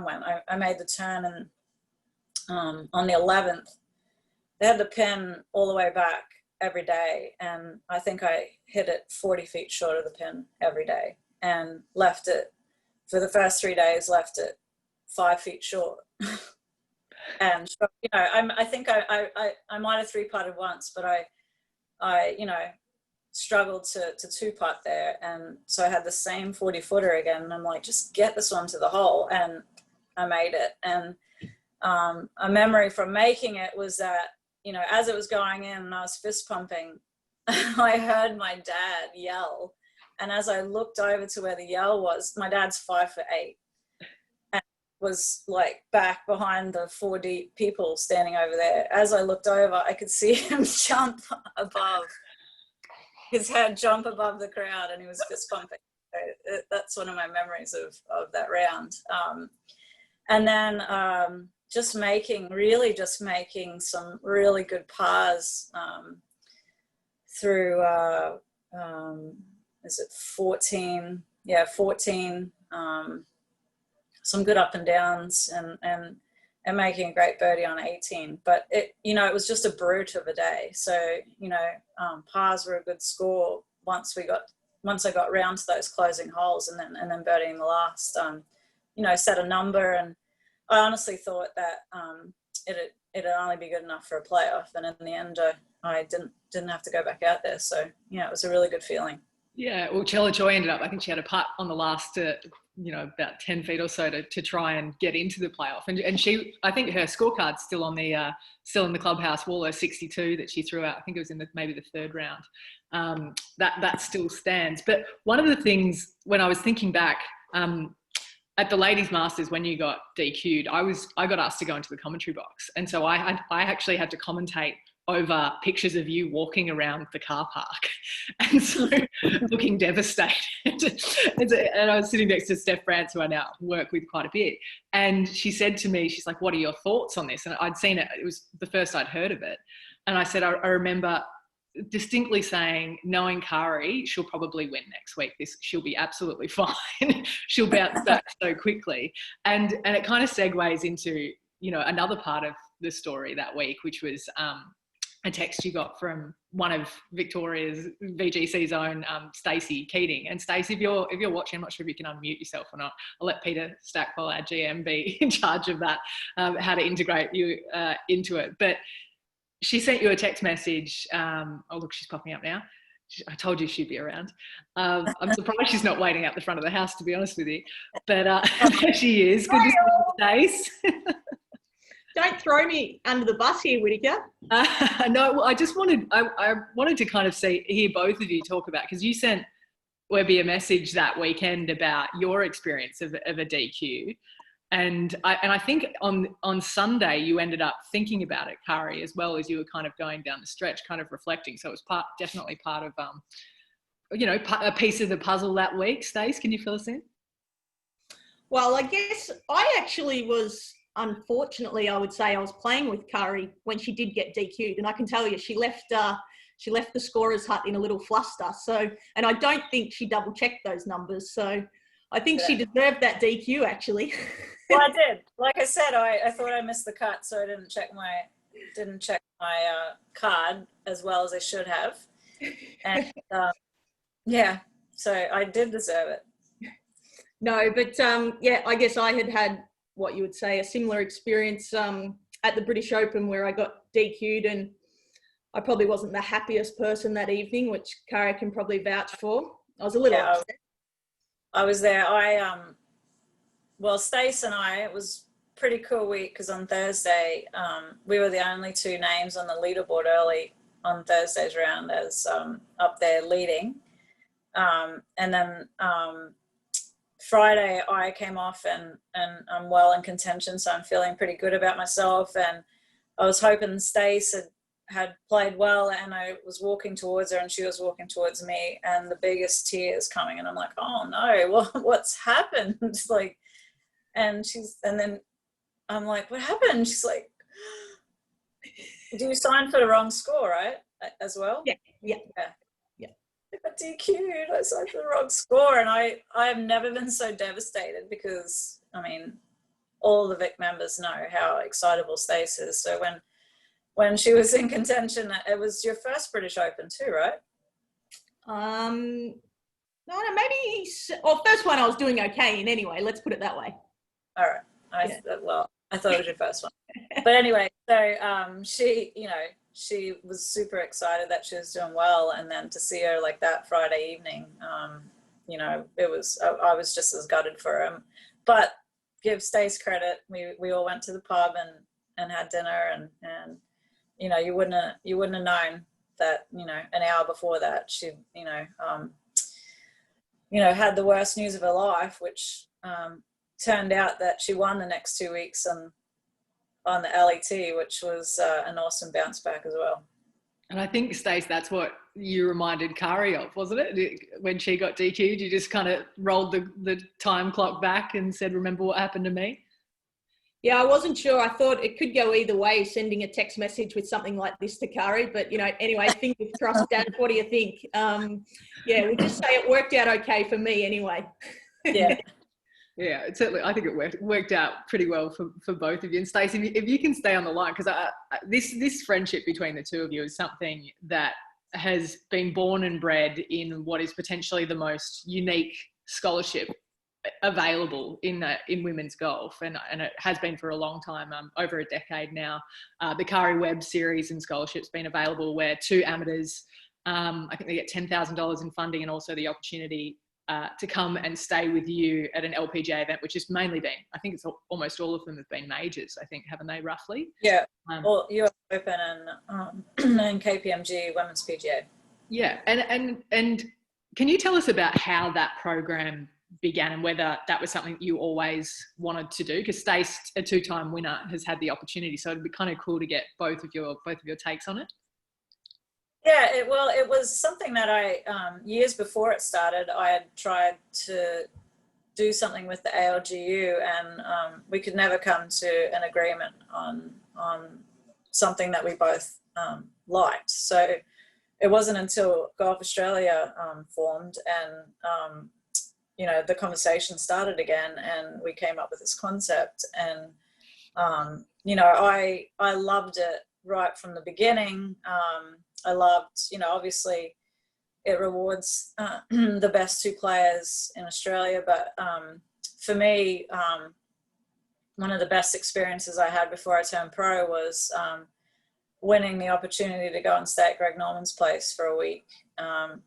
went. I made the turn, and on the 11th, they had the pin all the way back every day, and I think I hit it 40 feet short of the pin every day, and left it for the first 3 days, left it 5 feet short. And you know, I think I might have 3-putted once, but I you know, struggled to 2-putt there, and so I had the same 40-footer again, and I'm like, just get this one to the hole, and I made it. And a memory from making it was that, you know, as it was going in and I was fist pumping, I heard my dad yell. And as I looked over to where the yell was, my dad's 5'8", and was like back behind the 4 deep people standing over there. As I looked over, I could see him jump above, his head jump above the crowd, and he was fist pumping. That's one of my memories of that round. And then just making some really good pars through, is it 14? Yeah, 14. Some good up and downs, and making a great birdie on 18. But it, you know, it was just a brute of a day. So, you know, pars were a good score once I got round to those closing holes, and then birdieing the last, you know, set a number. And I honestly thought that it'd only be good enough for a playoff. And in the end, I didn't have to go back out there. So yeah, it was a really good feeling. Yeah, well, Chella Joy ended up, I think she had a putt on the last, about 10 feet or so to try and get into the playoff. And she, I think her scorecard's still on still in the clubhouse wall, her 62 that she threw out. I think it was in maybe the third round. That still stands. But one of the things when I was thinking back, at the Ladies Masters, when you got DQ'd, I got asked to go into the commentary box. And so I actually had to commentate over pictures of you walking around the car park, and so looking devastated. And I was sitting next to Steph France, who I now work with quite a bit, and she said to me, she's like, "What are your thoughts on this?" And I'd seen it; it was the first I'd heard of it, and I said, I remember distinctly saying, knowing Karrie, she'll probably win next week. She'll be absolutely fine. She'll bounce back so quickly, and it kind of segues into another part of the story that week, which was a text you got from one of Victoria's VGC's own, Stacey Keating. And Stacey, if you're watching, I'm not sure if you can unmute yourself or not. I'll let Peter Stackpole, our GM, be in charge of that, how to integrate you into it. But she sent you a text message. Oh, look, she's popping up now. I told you she'd be around. I'm surprised she's not waiting out the front of the house, to be honest with you. But there she is. Good to see you, Stace. Don't throw me under the bus here, Whittaker. No, well, I wanted to kind of hear both of you talk about, because you sent Webby a message that weekend about your experience of a DQ. And I think on Sunday you ended up thinking about it, Karrie, as well, as you were kind of going down the stretch, kind of reflecting. So it was definitely part of, a piece of the puzzle that week. Stace, can you fill us in? Well, I guess I actually was, unfortunately, I would say I was playing with Karrie when she did get DQ'd, and I can tell you she left the scorer's hut in a little fluster. So, and I don't think she double checked those numbers. So I think she deserved that DQ, actually. Well, I did. Like I said, I thought I missed the cut, so I didn't check my card as well as I should have. And yeah, so I did deserve it. No, but I guess I had what you would say a similar experience at the British Open, where I got DQ'd, and I probably wasn't the happiest person that evening, which Karrie can probably vouch for. I was a little upset. I was there. Stace and I, it was a pretty cool week, because on Thursday, we were the only two names on the leaderboard early on Thursday's round as up there leading. And then Friday I came off and I'm well in contention, so I'm feeling pretty good about myself. And I was hoping Stace had played well, and I was walking towards her and she was walking towards me, and the biggest tears coming, and I'm like, oh no, what's happened? And then I'm like, what happened? She's like, do you sign for the wrong score, right? As well? Yeah. I got DQ'd, I signed for the wrong score. And I have never been so devastated, because I mean, all the Vic members know how excitable Stace is. So when she was in contention, it was your first British Open too, right? No, maybe, first one I was doing okay in anyway, let's put it that way. All right. I thought it was your first one. But anyway, so she was super excited that she was doing well, and then to see her like that Friday evening, I was just as gutted for her. But give Stace credit, we all went to the pub and had dinner, and you wouldn't have known that an hour before that she had the worst news of her life, which turned out that she won the next 2 weeks on the LET, which was an awesome bounce back as well. And I think, Stace, that's what you reminded Karrie of, wasn't it? When she got DQ'd, you just kind of rolled the time clock back and said, remember what happened to me? Yeah, I wasn't sure. I thought it could go either way, sending a text message with something like this to Karrie. But, anyway, fingers crossed, Dad. What do you think? We'll just say it worked out okay for me anyway. Yeah. Yeah, I think it worked out pretty well for both of you. And Stacey, if you can stay on the line, because this friendship between the two of you is something that has been born and bred in what is potentially the most unique scholarship available in women's golf, and it has been for a long time, over a decade now. The Karrie Webb series and scholarship's been available, where 2 amateurs, I think they get $10,000 in funding, and also the opportunity to come and stay with you at an LPGA event, which has mainly been, I think it's almost all of them have been majors, I think, haven't they, roughly? Yeah, well, US Open and KPMG Women's PGA. Yeah, and can you tell us about how that program began and whether that was something you always wanted to do? Because Stace, a 2-time winner, has had the opportunity, so it'd be kind of cool to get both of your takes on it. Yeah, it was something that I, years before it started, I had tried to do something with the ALGU, and we could never come to an agreement on something that we both liked. So it wasn't until Golf Australia formed, and you know, the conversation started again, and we came up with this concept. And you know, I loved it right from the beginning. I loved, you know, obviously it rewards the best 2 players in Australia, but for me, one of the best experiences I had before I turned pro was winning the opportunity to go and stay at Greg Norman's place for a week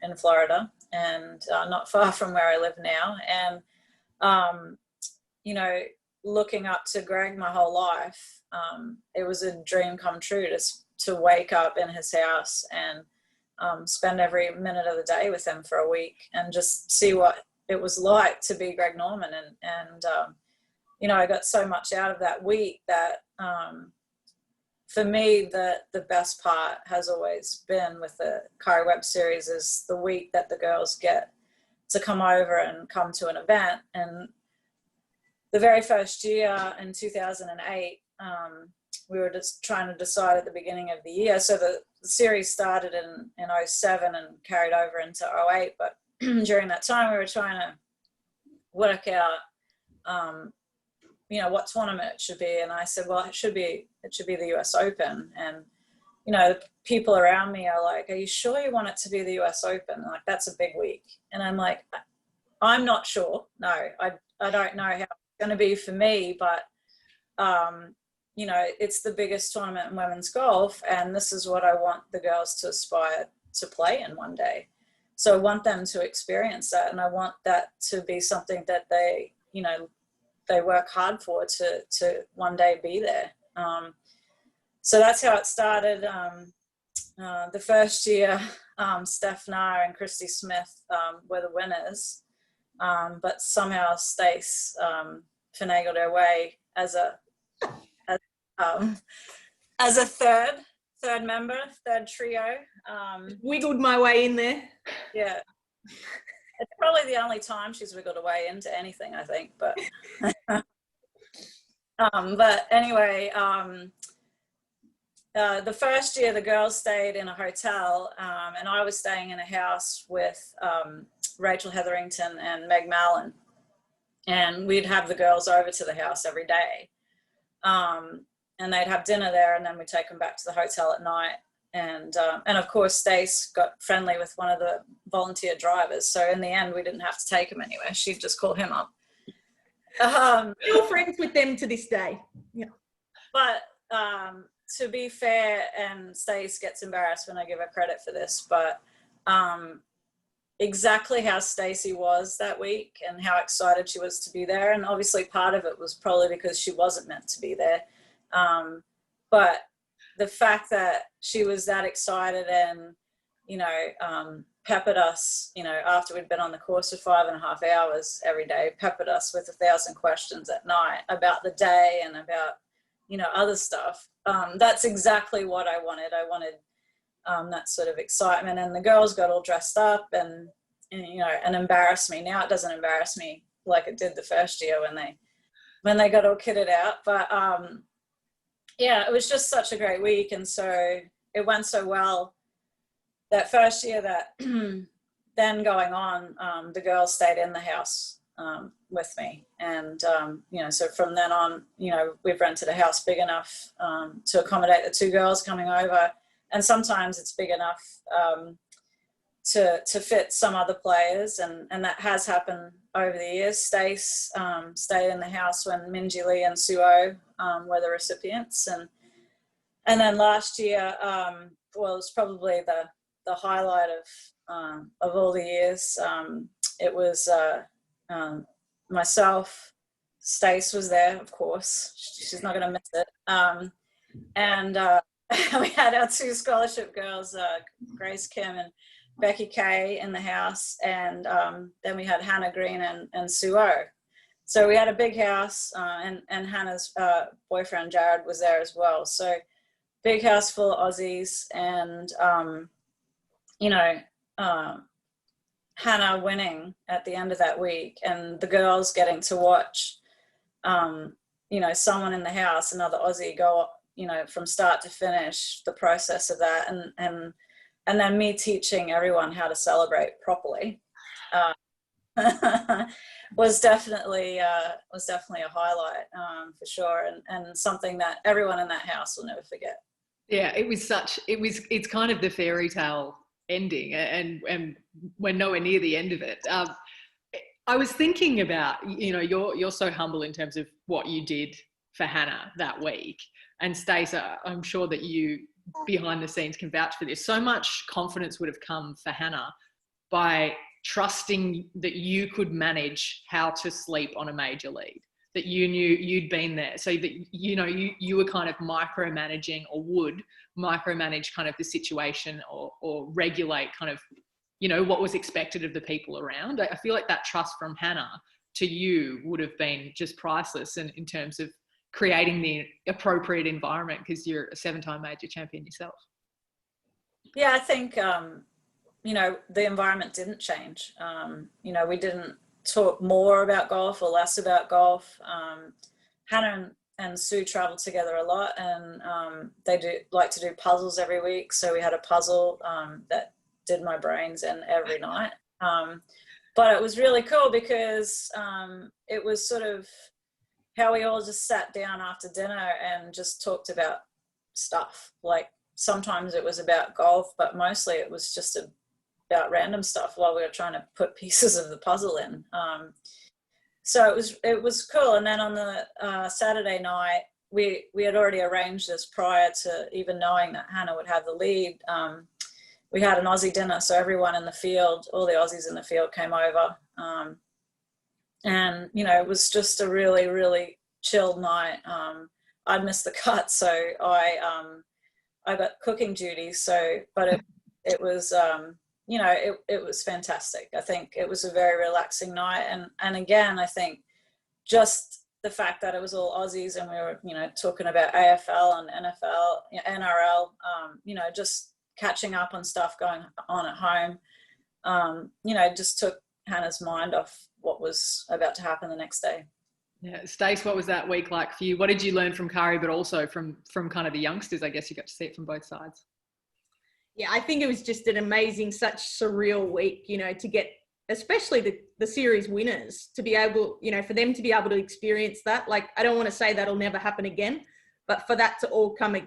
in Florida, and not far from where I live now. And you know, looking up to Greg my whole life, it was a dream come true to wake up in his house and spend every minute of the day with him for a week and just see what it was like to be Greg Norman. And you know, I got so much out of that week that for me, the best part has always been with the Karrie Webb series is the week that the girls get to come over and come to an event. And the very first year in 2008, we were just trying to decide at the beginning of the year. So the series started in 07 and carried over into 08. But during that time, we were trying to work out, you know, what tournament it should be. And I said, well, it should be the US Open. And, you know, the people around me are like, are you sure you want it to be the US Open? Like, that's a big week. And I'm like, I'm not sure. No, I don't know how it's going to be for me, but, you know, it's the biggest tournament in women's golf, and this is what I want the girls to aspire to play in one day. So I want them to experience that, and I want that to be something that they, you know, they work hard for to one day be there. So that's how it started. The first year, Steph Nair and Christy Smith were the winners, but somehow Stace finagled her way as a third member, third trio. Wiggled my way in there. Yeah. It's probably the only time she's wiggled away into anything, I think, but but anyway, the first year the girls stayed in a hotel, and I was staying in a house with Rachel Hetherington and Meg Mallon, and we'd have the girls over to the house every day, and they'd have dinner there, and then we'd take them back to the hotel at night. And of course, Stace got friendly with one of the volunteer drivers. So in the end, we didn't have to take him anywhere. She'd just call him up. Still friends with them to this day. Yeah. But to be fair, and Stace gets embarrassed when I give her credit for this, but exactly how Stacey was that week and how excited she was to be there. And obviously part of it was probably because she wasn't meant to be there. But the fact that she was that excited and, you know, peppered us, you know, after we'd been on the course for 5.5 hours every day, peppered us with 1,000 questions at night about the day and about, you know, other stuff. That's exactly what I wanted. I wanted that sort of excitement, and the girls got all dressed up and you know, and embarrassed me. Now it doesn't embarrass me like it did the first year when they got all kitted out. But yeah, it was just such a great week. And so it went so well that first year that then going on, the girls stayed in the house with me. And, you know, so from then on, you know, we've rented a house big enough to accommodate the 2 girls coming over. And sometimes it's big enough to fit some other players, and that has happened over the years. Stace stayed in the house when Minji Lee and Suo were the recipients, and then last year, well, it was probably the highlight of all the years. It was myself, Stace was there, of course. She's not going to miss it. And we had our two scholarship girls, Grace Kim and Becky Kay, in the house, and then we had Hannah Green and Suo. So we had a big house, and Hannah's boyfriend Jared was there as well. So big house full of Aussies, and Hannah winning at the end of that week, and the girls getting to watch someone in the house, another Aussie, go from start to finish, the process of that, and then me teaching everyone how to celebrate properly was definitely a highlight, for sure, and something that everyone in that house will never forget. Yeah, it's kind of the fairy tale ending, and we're nowhere near the end of it. I was thinking about, you're so humble in terms of what you did for Hannah that week, and Stacey, I'm sure that you behind the scenes can vouch for this. So much confidence would have come for Hannah by trusting that you could manage how to sleep on a major lead, that you knew you'd been there, so that you were kind of micromanaging, or would micromanage kind of the situation, or regulate kind of what was expected of the people around. I feel like that trust from Hannah to you would have been just priceless in terms of creating the appropriate environment, because you're a 7-time major champion yourself. Yeah, I think the environment didn't change. We didn't talk more about golf or less about golf. Hannah and Sue travel together a lot, and they do like to do puzzles every week. So we had a puzzle that did my brains in every night. But it was really cool because it was sort of how we all just sat down after dinner and just talked about stuff. Like sometimes it was about golf, but mostly it was just about random stuff while we were trying to put pieces of the puzzle in. So it was cool. And then on the Saturday night, we had already arranged this prior to even knowing that Hannah would have the lead. We had an Aussie dinner, so everyone in the field, all the Aussies in the field came over. And, it was just a really, really chilled night. I'd missed the cut, so I got cooking duties. But it was, it was fantastic. I think it was a very relaxing night. And again, I think just the fact that it was all Aussies, and we were, talking about AFL and NFL, NRL, just catching up on stuff going on at home, just took Hannah's mind off what was about to happen the next day. Yeah, Stace, what was that week like for you? What did you learn from Karrie, but also from kind of the youngsters? I guess you got to see it from both sides. Yeah, I think it was just an amazing, such surreal week, to get, especially the series winners, to be able, for them to be able to experience that. Like, I don't want to say that'll never happen again, but for that to all come,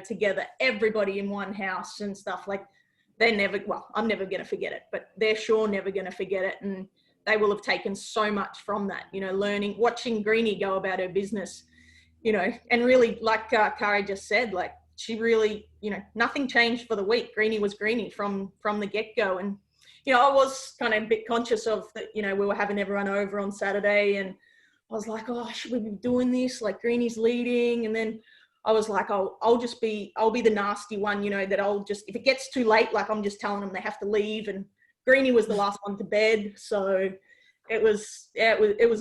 together, everybody in one house and stuff, like, I'm never going to forget it, but they're sure never going to forget it. And they will have taken so much from that, learning, watching Greenie go about her business, and really, like Karrie just said, like, she really, nothing changed for the week. Greenie was Greenie from the get-go. And, I was kind of a bit conscious of that, we were having everyone over on Saturday, and I was like, oh, should we be doing this? Like, Greenie's leading. And then I was like, I'll be the nasty one, that I'll just, if it gets too late, like, I'm just telling them they have to leave. And Greenie was the last one to bed. So it was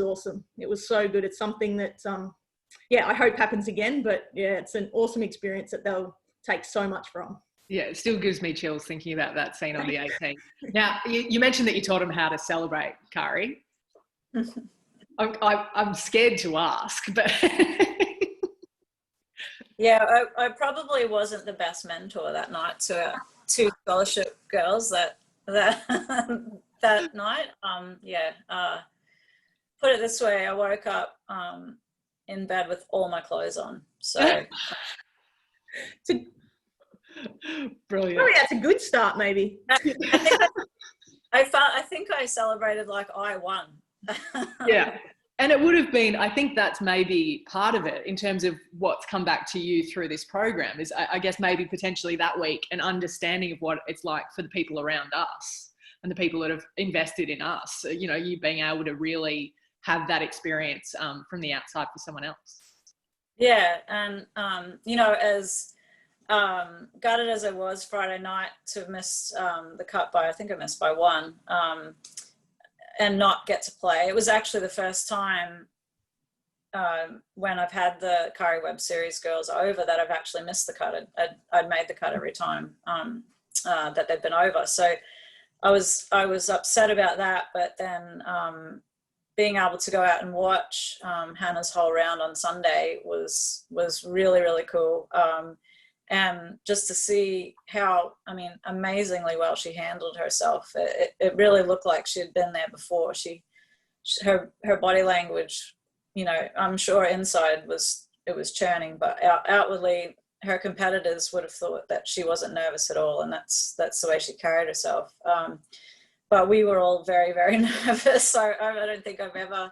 awesome. It was so good. It's something that, I hope happens again, but yeah, it's an awesome experience that they'll take so much from. Yeah, it still gives me chills thinking about that scene on the 18th. Now, you mentioned that you taught them how to celebrate, Karrie. I'm scared to ask, but... Yeah, I probably wasn't the best mentor that night to our two scholarship girls that night. Put it this way, I woke up in bed with all my clothes on. So Brilliant. Probably that's a good start, maybe. I think I celebrated like I won. Yeah. And it would have been, I think that's maybe part of it in terms of what's come back to you through this program is, I guess, maybe potentially that week, an understanding of what it's like for the people around us and the people that have invested in us. So, you know, you being able to really have that experience from the outside for someone else. Yeah. And, you know, as gutted as I was Friday night to have missed the cut by, I think I missed by one, and not get to play. It was actually the first time when I've had the Karrie Webb series girls over that I've actually missed the cut. I'd made the cut every time that they'd been over. So I was upset about that, but then being able to go out and watch Hannah's whole round on Sunday was really, really cool. And just to see how, I mean, amazingly well she handled herself. It really looked like she had been there before. Her body language, you know, I'm sure inside it was churning, but outwardly her competitors would have thought that she wasn't nervous at all. And that's the way she carried herself. But we were all very, very nervous. So I don't think I've ever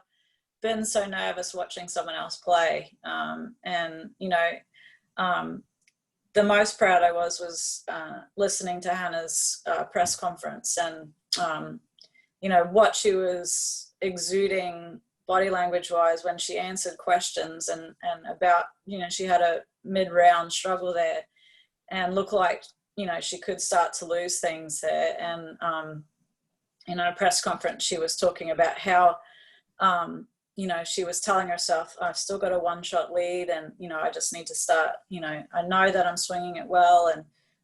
been so nervous watching someone else play. And, you know, the most proud I was listening to Hannah's press conference and, you know, what she was exuding body language wise when she answered questions and about, you know, she had a mid-round struggle there and looked like, you know, she could start to lose things there. And in a press conference, she was talking about how, you know, she was telling herself, I've still got a one-shot lead and, you know, I just need to start, you know, I know that I'm swinging it well and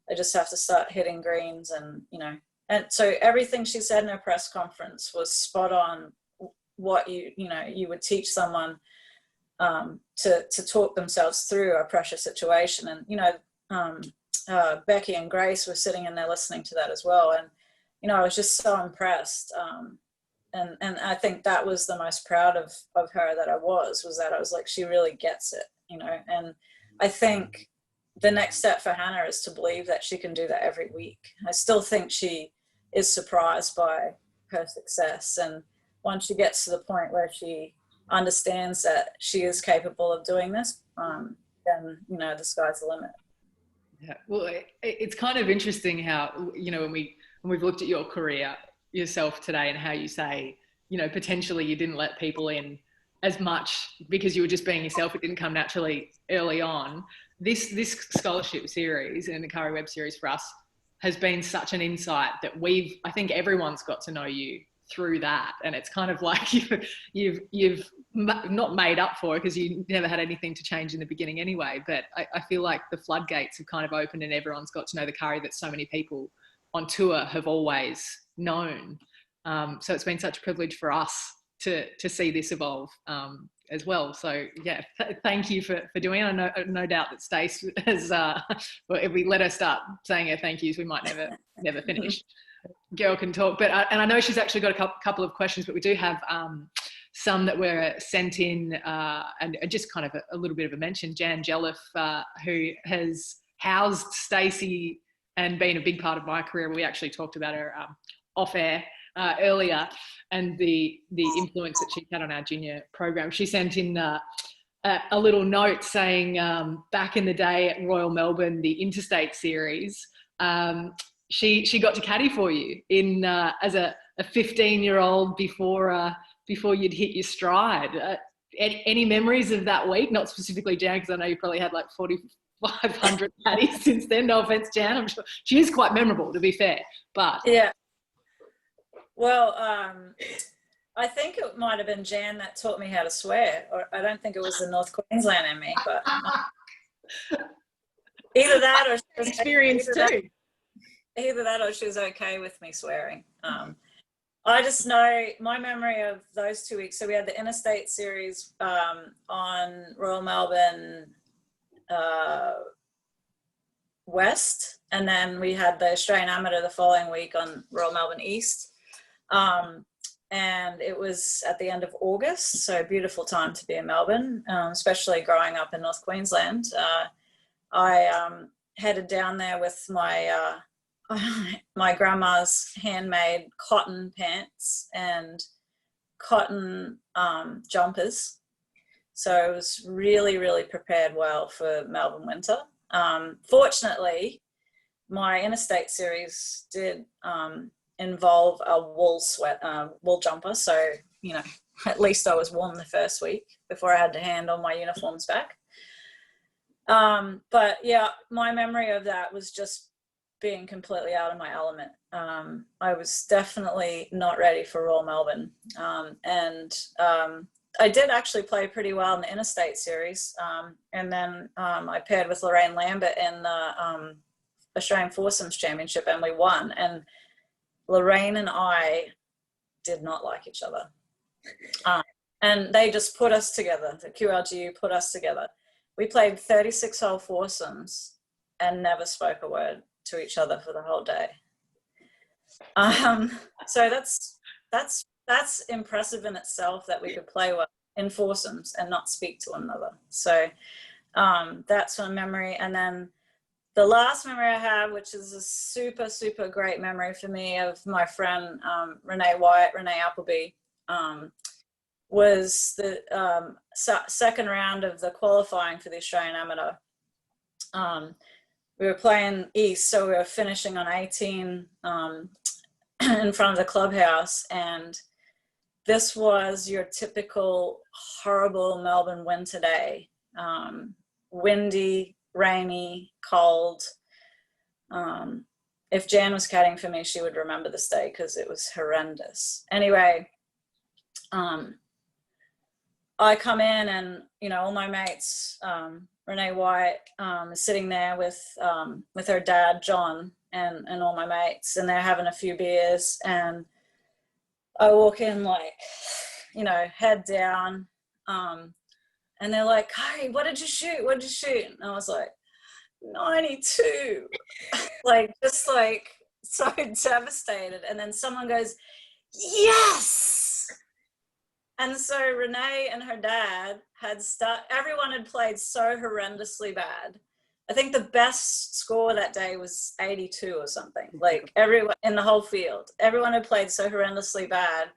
I just have to start hitting greens and, you know, and so everything she said in her press conference was spot on what you know, you would teach someone to talk themselves through a pressure situation. And, you know, Becky and Grace were sitting in there listening to that as well. And, you know, I was just so impressed. And I think that was the most proud of her that I was that I was like, she really gets it, you know. And I think the next step for Hannah is to believe that she can do that every week. I still think she is surprised by her success. And once she gets to the point where she understands that she is capable of doing this, then, you know, the sky's the limit. Yeah. Well, it's kind of interesting how, you know, when we've looked at your career yourself today and how you say, you know, potentially you didn't let people in as much because you were just being yourself. It didn't come naturally early on. This scholarship series and the Karrie Webb series for us has been such an insight that I think everyone's got to know you through that. And it's kind of like you've not made up for it because you never had anything to change in the beginning anyway. But I feel like the floodgates have kind of opened and everyone's got to know the Karrie that so many people on tour have always known. So it's been such a privilege for us to see this evolve as well. So yeah, thank you for doing it. No doubt that Stace has, well, if we let her start saying her thank yous, we might never finish. Girl can talk, but and I know she's actually got a couple of questions, but we do have some that were sent in and just kind of a little bit of a mention. Jan Jelliff, who has housed Stacey and been a big part of my career. We actually talked about her off air earlier and the influence that she had on our junior program. She sent in a little note saying back in the day at Royal Melbourne, the Interstate Series, she got to caddy for you in as a 15-year-old before you'd hit your stride. Any memories of that week? Not specifically Jan, because I know you probably had like 4,500 caddies since then. No offense, Jan. I'm sure she is quite memorable, to be fair. But yeah. Well, I think it might have been Jan that taught me how to swear, or I don't think it was the North Queensland in me, but either that or she was experience too. Either that or she was okay with me swearing. I just know my memory of those 2 weeks. So we had the Interstate Series on Royal Melbourne West, and then we had the Australian Amateur the following week on Royal Melbourne East. And it was at the end of August, so a beautiful time to be in Melbourne, especially growing up in North Queensland. I headed down there with my my grandma's handmade cotton pants and cotton jumpers. So I was really, really prepared well for Melbourne winter. Fortunately, my interstate series did involve a wool jumper. So, you know, at least I was warm the first week before I had to hand all my uniforms back. But yeah, my memory of that was just being completely out of my element. I was definitely not ready for Royal Melbourne. I did actually play pretty well in the interstate series. And then I paired with Lorraine Lambert in the Australian Foursomes Championship, and we won. And Lorraine and I did not like each other. And they just put us together. The QLGU put us together. We played 36-hole foursomes and never spoke a word to each other for the whole day. So that's impressive in itself, that we could play well in foursomes and not speak to one another. So that's one memory. And then the last memory I have, which is a super, super great memory for me, of my friend Renee Appleby, was the second round of the qualifying for the Australian Amateur. We were playing East, so we were finishing on 18 in front of the clubhouse, and this was your typical horrible Melbourne winter day. Windy, rainy, cold. If Jan was caddying for me, she would remember this day because it was horrendous. Anyway, I come in, and, you know, all my mates, Renee White is sitting there with her dad, John, and all my mates, and they're having a few beers, and I walk in, like, you know, head down, and they're like, "Karrie, what did you shoot? What did you shoot?" And I was like, 92. Like, just like so devastated. And then someone goes, "Yes!" And so Renee and her dad everyone had played so horrendously bad. I think the best score that day was 82 or something. Like, everyone in the whole field, everyone had played so horrendously bad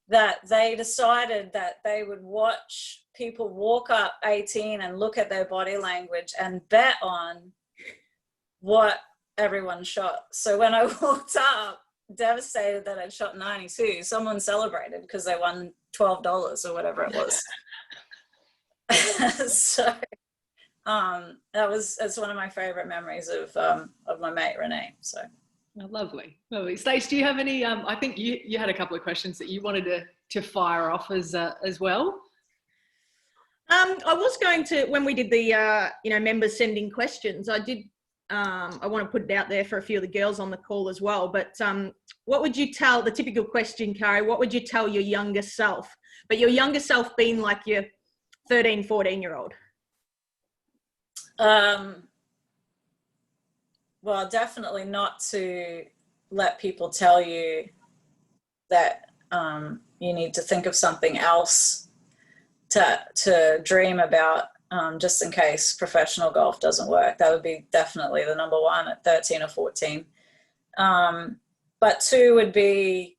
that they decided that they would watch people walk up 18 and look at their body language and bet on what everyone shot. So when I walked up, devastated that I'd shot 92, someone celebrated because they won $12 or whatever it was. So that's one of my favorite memories of my mate Renee. So lovely. Stace, do you have any I think you had a couple of questions that you wanted to fire off as well. I was going to, when we did the members sending questions, I did I want to put it out there for a few of the girls on the call as well, but what would you tell, the typical question, Karrie, what would you tell your younger self, but your younger self being like your 13, 14-year-old? Well, definitely not to let people tell you that you need to think of something else to dream about, just in case professional golf doesn't work. That would be definitely the number one at 13 or 14. But two would be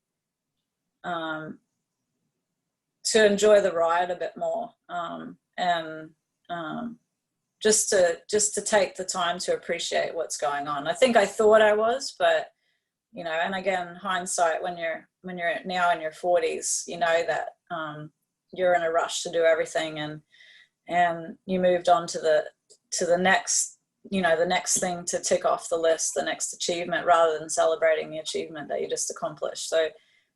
to enjoy the ride a bit more, and just to take the time to appreciate what's going on. I think I thought I was, but, you know, and again, hindsight, when you're now in your 40s, you know that you're in a rush to do everything, and you moved on to the next, you know, the next thing to tick off the list, the next achievement, rather than celebrating the achievement that you just accomplished. So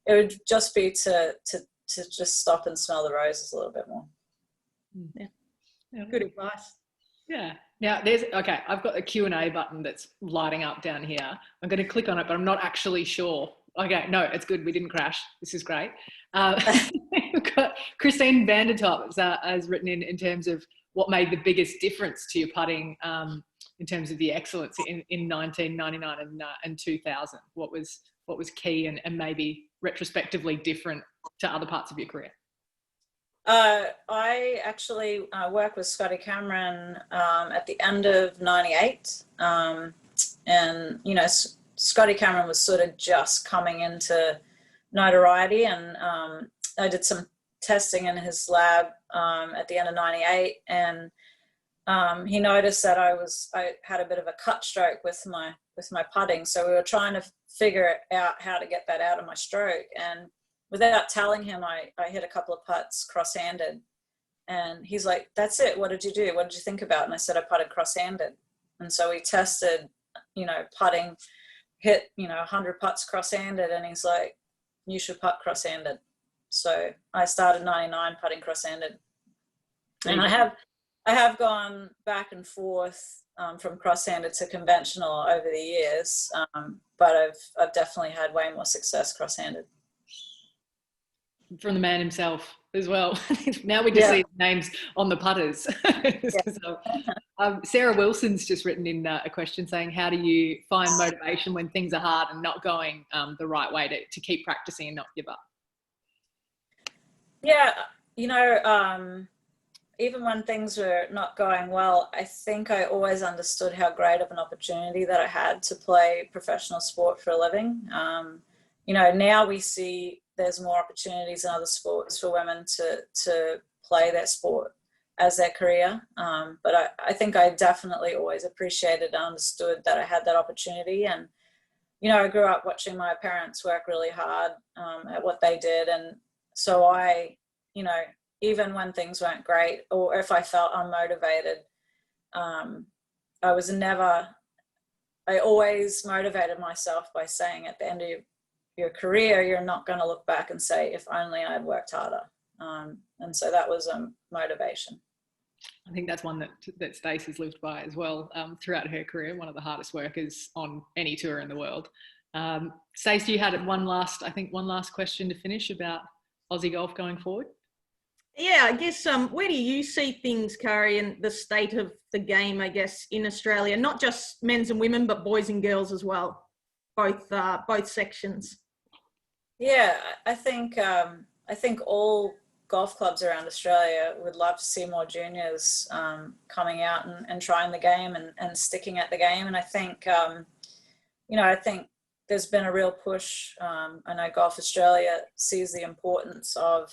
it would just be to just stop and smell the roses a little bit more. Yeah. Good advice. Yeah. Now I've got a Q&A button that's lighting up down here. I'm going to click on it, but I'm not actually sure. Okay, no, it's good. We didn't crash. This is great. We've got Christine Vandertop has written in terms of what made the biggest difference to your putting in terms of the excellence in 1999 and 2000. What was key and maybe retrospectively different to other parts of your career? I actually worked with Scotty Cameron at the end of '98, and you know, Scotty Cameron was sort of just coming into notoriety, and I did some testing in his lab at the end of '98, and he noticed that I had a bit of a cut stroke with my putting, so we were trying to figure out how to get that out of my stroke. And without telling him, I hit a couple of putts cross-handed, and he's like, "That's it. What did you do? What did you think about?" And I said, "I putted cross-handed." And so we tested, you know, putting, hit, you know, 100 putts cross-handed, and he's like, "You should putt cross-handed." So I started '99 putting cross-handed, and I have gone back and forth from cross-handed to conventional over the years, but I've definitely had way more success cross-handed. From the man himself as well. Now we just see names on the putters. So, Sarah Wilson's just written in a question saying, how do you find motivation when things are hard and not going the right way to keep practicing and not give up? Yeah, you know, even when things were not going well, I think I always understood how great of an opportunity that I had to play professional sport for a living. You know, now we see there's more opportunities in other sports for women to play their sport as their career. But I think I definitely always appreciated and understood that I had that opportunity. And, you know, I grew up watching my parents work really hard at what they did. And so I, you know, even when things weren't great, or if I felt unmotivated, I always motivated myself by saying at the end of your career, you're not going to look back and say, if only I had worked harder. And so that was a motivation. I think that's one that Stace has lived by as well throughout her career, one of the hardest workers on any tour in the world. Stace, you had one last question to finish about Aussie golf going forward. Yeah, I guess where do you see things, Karrie, and the state of the game, I guess, in Australia, not just men's and women, but boys and girls as well, both sections? Yeah, I think all golf clubs around Australia would love to see more juniors coming out and trying the game and sticking at the game. And I think, you know, I think there's been a real push. I know Golf Australia sees the importance of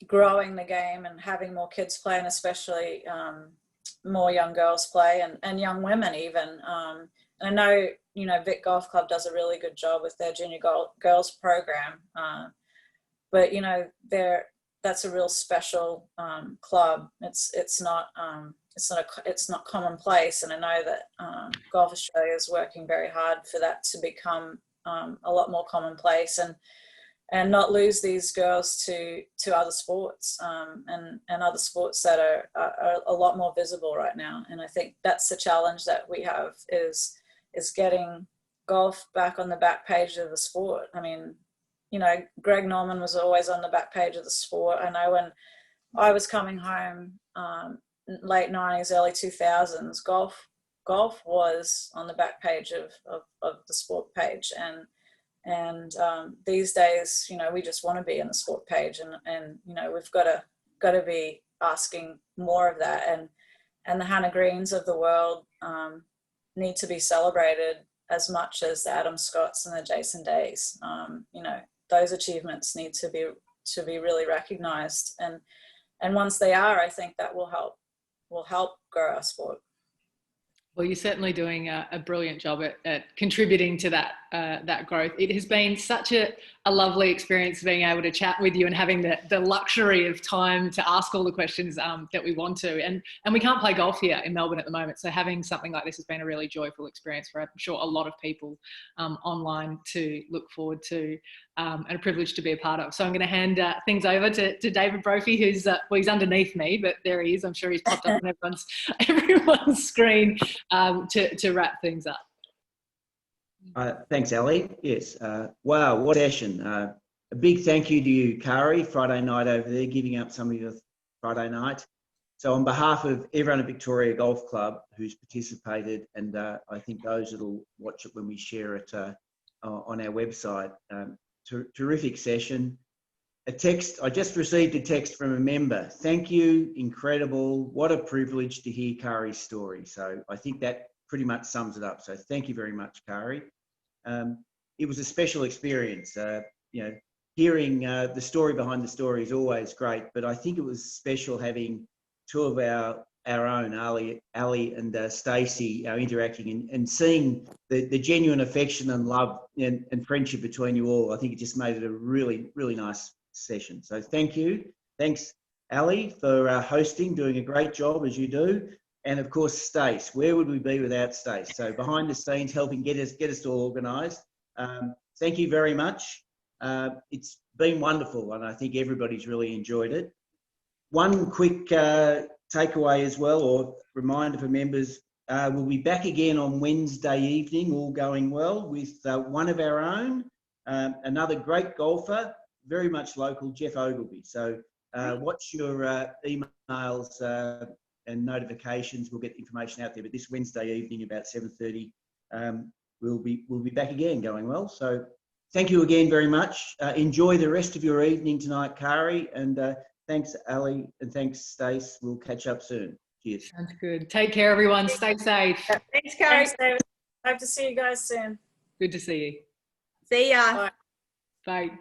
growing the game and having more kids play, and especially more young girls play and young women even. And I know, you know, Vic Golf Club does a really good job with their junior girls program. But, you know, that's a real special club. It's not commonplace. And I know that Golf Australia is working very hard for that to become a lot more commonplace and not lose these girls to other sports and other sports that are a lot more visible right now. And I think that's the challenge that we have is getting golf back on the back page of the sport. I mean, you know, Greg Norman was always on the back page of the sport. I know when I was coming home, late 90s, early 2000s, golf was on the back page of the sport page. And these days, you know, we just want to be in the sport page, and you know, we've got to be asking more of that. And the Hannah Greens of the world need to be celebrated as much as the Adam Scotts and the Jason Days. You know, those achievements need to be really recognized, and once they are, I think that will help grow our sport. Well, you're certainly doing a brilliant job at contributing to that growth. It has been such a lovely experience being able to chat with you and having the luxury of time to ask all the questions that we want to. And we can't play golf here in Melbourne at the moment. So having something like this has been a really joyful experience for, I'm sure, a lot of people online to look forward to and a privilege to be a part of. So I'm going to hand things over to David Brophy, who's, well, he's underneath me, but there he is. I'm sure he's popped up on everyone's screen to wrap things up. Thanks, Ali. Yes. Wow, what a session. A big thank you to you, Karrie, Friday night over there, giving up some of your Friday night. So on behalf of everyone at Victoria Golf Club who's participated, and I think those that'll watch it when we share it on our website, terrific session. a text. I just received a text from a member. Thank you, incredible. What a privilege to hear Karrie's story. So I think that pretty much sums it up. So thank you very much, Karrie. It was a special experience. You know, hearing the story behind the story is always great, but I think it was special having two of our own, Ali and Stacey, interacting and seeing the genuine affection and love and friendship between you all. I think it just made it a really, really nice session. So thank you. Thanks, Ali, for hosting, doing a great job as you do. And of course, Stace. Where would we be without Stace? So behind the scenes, helping get us all organised. Thank you very much. It's been wonderful, and I think everybody's really enjoyed it. One quick takeaway as well, or reminder for members, we'll be back again on Wednesday evening, all going well, with one of our own, another great golfer, very much local, Jeff Ogilvy. So watch your emails and notifications. We'll get information out there. But this Wednesday evening, about 7:30, we'll be back again, going well. So thank you again very much. Enjoy the rest of your evening tonight, Karrie, and thanks, Ali, and thanks, Stace. We'll catch up soon. Cheers. Sounds good. Take care, everyone. Stay safe. Thanks, Karrie. Thanks, David. Hope to see you guys soon. Good to see you. See ya. Bye. Bye.